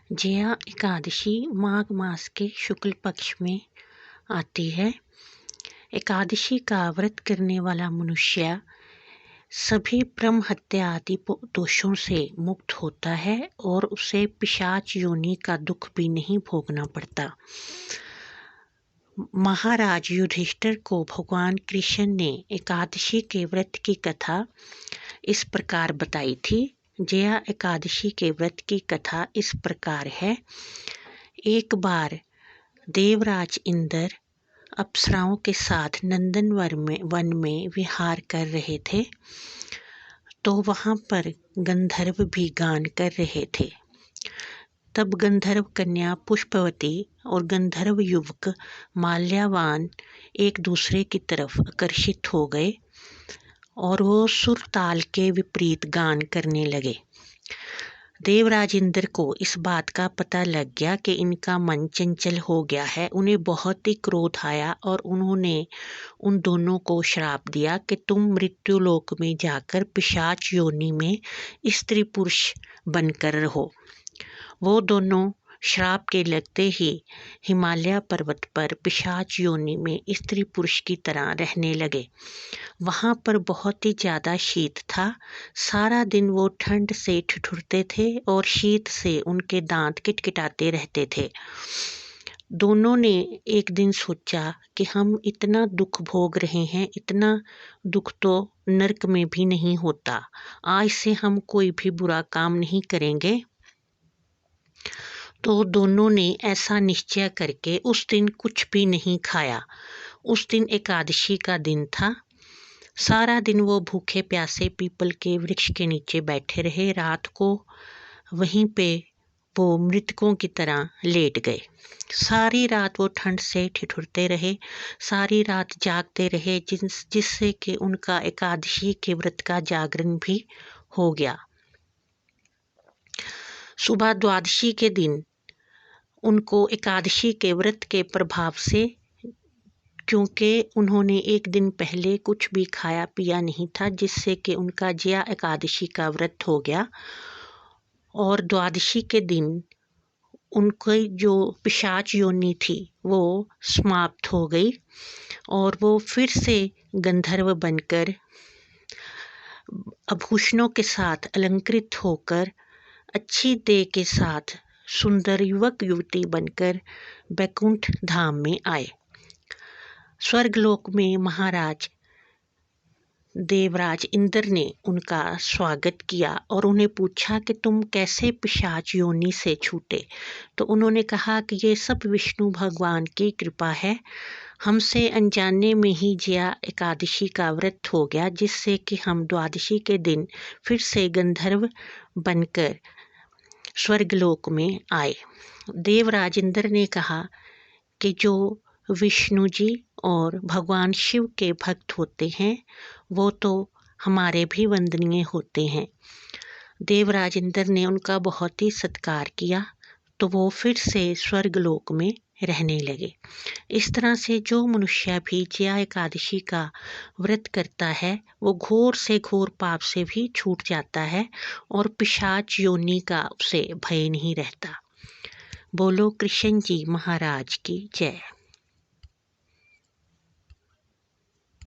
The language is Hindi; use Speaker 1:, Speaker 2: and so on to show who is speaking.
Speaker 1: जया एकादशी माघ मास के शुक्ल पक्ष में आती है। एकादशी का व्रत करने वाला मनुष्य सभी ब्रह्म हत्या आदि दोषों से मुक्त होता है और उसे पिशाच योनि का दुख भी नहीं भोगना पड़ता। महाराज युधिष्ठिर को भगवान कृष्ण ने एकादशी के व्रत की कथा इस प्रकार बताई थी। जया एकादशी के व्रत की कथा इस प्रकार है। एक बार देवराज इंद्र अप्सराओं के साथ नंदन वन में विहार कर रहे थे, तो वहां पर गंधर्व भी गान कर रहे थे। तब गंधर्व कन्या पुष्पवती और गंधर्व युवक माल्यावान एक दूसरे की तरफ आकर्षित हो गए और वो सुर ताल के विपरीत गान करने लगे। देवराज इंद्र को इस बात का पता लग गया कि इनका मन चंचल हो गया है। उन्हें बहुत ही क्रोध आया और उन्होंने उन दोनों को श्राप दिया कि तुम मृत्युलोक में जाकर पिशाच योनि में स्त्री पुरुष बनकर रहो। वो दोनों श्राप के लगते ही हिमालय पर्वत पर पिशाच योनि में स्त्री पुरुष की तरह रहने लगे। वहां पर बहुत ही ज्यादा शीत था। सारा दिन वो ठंड से ठिठुरते थे और शीत से उनके दांत किटकिटाते रहते थे। दोनों ने एक दिन सोचा कि हम इतना दुख भोग रहे हैं, इतना दुख तो नरक में भी नहीं होता। आज से हम कोई भी बुरा काम नहीं करेंगे। तो दोनों ने ऐसा निश्चय करके उस दिन कुछ भी नहीं खाया। उस दिन एकादशी का दिन था। सारा दिन वो भूखे प्यासे पीपल के वृक्ष के नीचे बैठे रहे। रात को वहीं पे वो मृतकों की तरह लेट गए। सारी रात वो ठंड से ठिठुरते रहे, सारी रात जागते रहे, जिससे कि उनका एकादशी के व्रत का जागरण भी हो गया। सुबह द्वादशी के दिन उनको एकादशी के व्रत के प्रभाव से, क्योंकि उन्होंने एक दिन पहले कुछ भी खाया पिया नहीं था, जिससे कि उनका जया एकादशी का व्रत हो गया। और द्वादशी के दिन उनकी जो पिशाच योनि थी वो समाप्त हो गई और वो फिर से गंधर्व बनकर आभूषणों के साथ अलंकृत होकर अच्छी देह के साथ सुंदर युवक युवती बनकर बैकुंठ धाम में आए। स्वर्गलोक में महाराज देवराज इंद्र ने उनका स्वागत किया और उन्हें पूछा कि तुम कैसे पिशाच योनि से छूटे। तो उन्होंने कहा कि ये सब विष्णु भगवान की कृपा है। हमसे अनजाने में ही जया एकादशी का व्रत हो गया, जिससे कि हम द्वादशी के दिन फिर से गंधर्व बनकर स्वर्गलोक में आए। देवराज इंद्र ने कहा कि जो विष्णु जी और भगवान शिव के भक्त होते हैं वो तो हमारे भी वंदनीय होते हैं। देवराज इंद्र ने उनका बहुत ही सत्कार किया, तो वो फिर से स्वर्गलोक में रहने लगे। इस तरह से जो मनुष्य भी जया एकादशी का व्रत करता है वो घोर से घोर पाप से भी छूट जाता है और पिशाच योनि का उसे भय नहीं रहता। बोलो कृष्ण जी महाराज की जय।